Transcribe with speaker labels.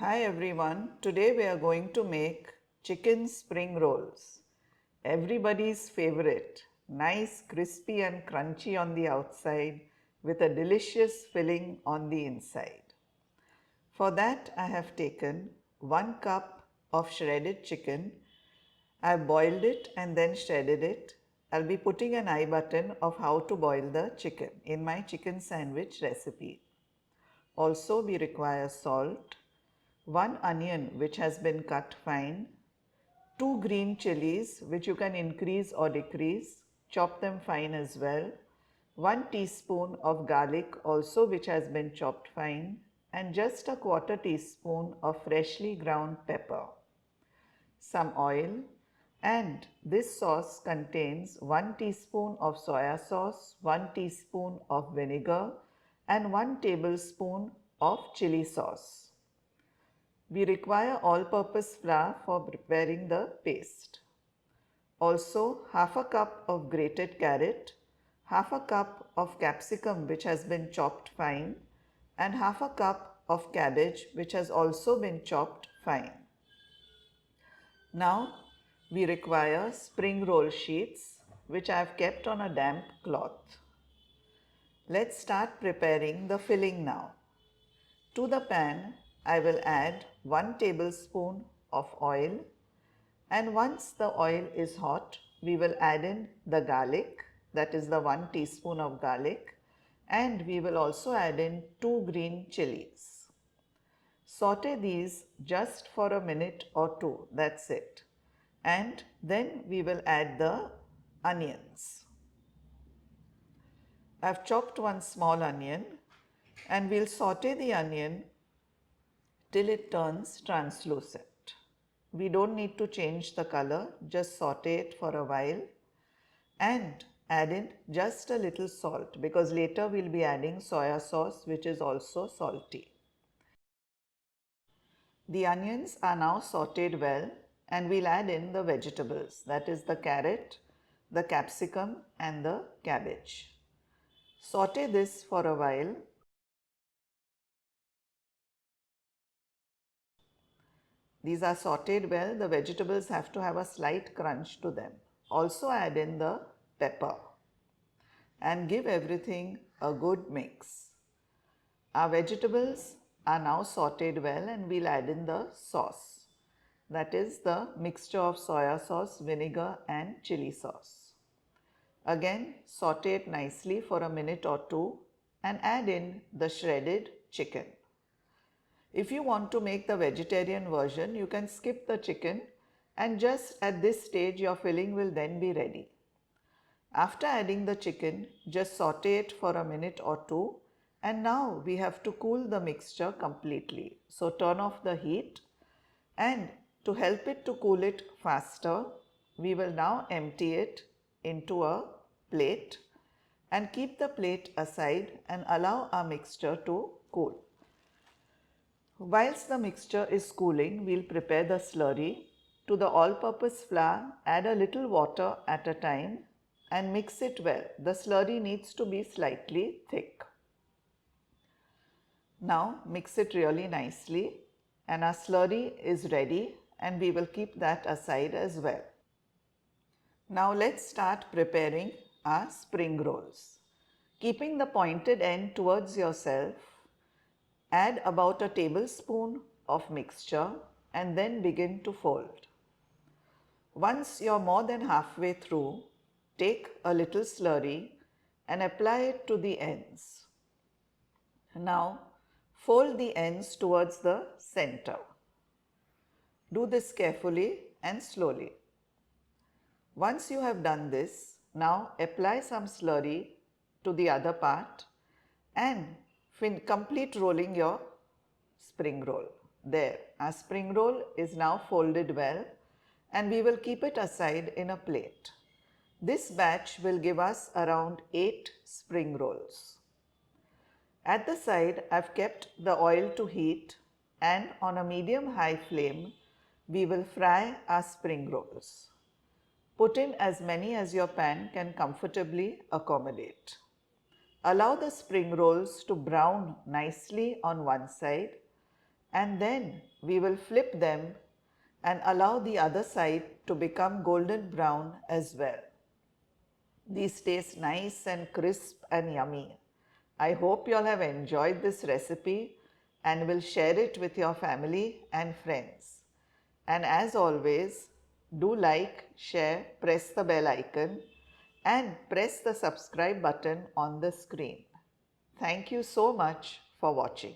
Speaker 1: Hi everyone, today we are going to make chicken spring rolls. Everybody's favorite, nice crispy and crunchy on the outside with a delicious filling on the inside. For that I have taken 1 cup of shredded chicken. I have boiled it and then shredded it. I'll be putting an I button of how to boil the chicken in my chicken sandwich recipe. Also we require salt, 1 onion which has been cut fine, 2 green chillies which you can increase or decrease, chop them fine as well, 1 teaspoon of garlic also which has been chopped fine, and just a quarter teaspoon of freshly ground pepper, some oil, and this sauce contains 1 teaspoon of soya sauce, 1 teaspoon of vinegar and 1 tablespoon of chilli sauce. We require all-purpose flour for preparing the paste. Also, half a cup of grated carrot, half a cup of capsicum which has been chopped fine, and half a cup of cabbage which has also been chopped fine. Now, we require spring roll sheets which I have kept on a damp cloth. Let's start preparing the filling now. To the pan, I will add 1 tablespoon of oil, and once the oil is hot, we will add in the garlic, that is the 1 teaspoon of garlic, and we will also add in 2 green chillies. Saute these just for a minute or two, that's it. And then we will add the onions. I have chopped 1 small onion and we'll saute the onion till it turns translucent. We don't need to change the color, just saute it for a while and add in just a little salt because later we'll be adding soya sauce which is also salty. The onions are now sauteed well and we'll add in the vegetables, that is the carrot, the capsicum and the cabbage. Saute this for a while. These are sauteed well, the vegetables have to have a slight crunch to them. Also add in the pepper and give everything a good mix. Our vegetables are now sauteed well and we'll add in the sauce. That is the mixture of soya sauce, vinegar and chili sauce. Again saute it nicely for a minute or two and add in the shredded chicken. If you want to make the vegetarian version, you can skip the chicken and just at this stage your filling will then be ready. After adding the chicken, just saute it for a minute or two and now we have to cool the mixture completely. So turn off the heat and to help it to cool it faster, we will now empty it into a plate and keep the plate aside and allow our mixture to cool. Whilst the mixture is cooling, we'll prepare the slurry. To the all-purpose flour, add a little water at a time and mix it well. The slurry needs to be slightly thick. Now mix it really nicely and our slurry is ready and we will keep that aside as well. Now let's start preparing our spring rolls. Keeping the pointed end towards yourself, add about a tablespoon of mixture and then begin to fold. Once you're more than halfway through, take a little slurry and apply it to the ends. Now fold the ends towards the center. Do this carefully and slowly. Once you have done this, now apply some slurry to the other part and complete rolling your spring roll. There, our spring roll is now folded well and we will keep it aside in a plate. This batch will give us around 8 spring rolls. At the side, I've kept the oil to heat and on a medium-high flame, we will fry our spring rolls. Put in as many as your pan can comfortably accommodate. Allow the spring rolls to brown nicely on one side and then we will flip them and allow the other side to become golden brown as well. These taste nice and crisp and yummy. I hope you all have enjoyed this recipe and will share it with your family and friends. And as always, do like, share, press the bell icon and press the subscribe button on the screen. Thank you so much for watching.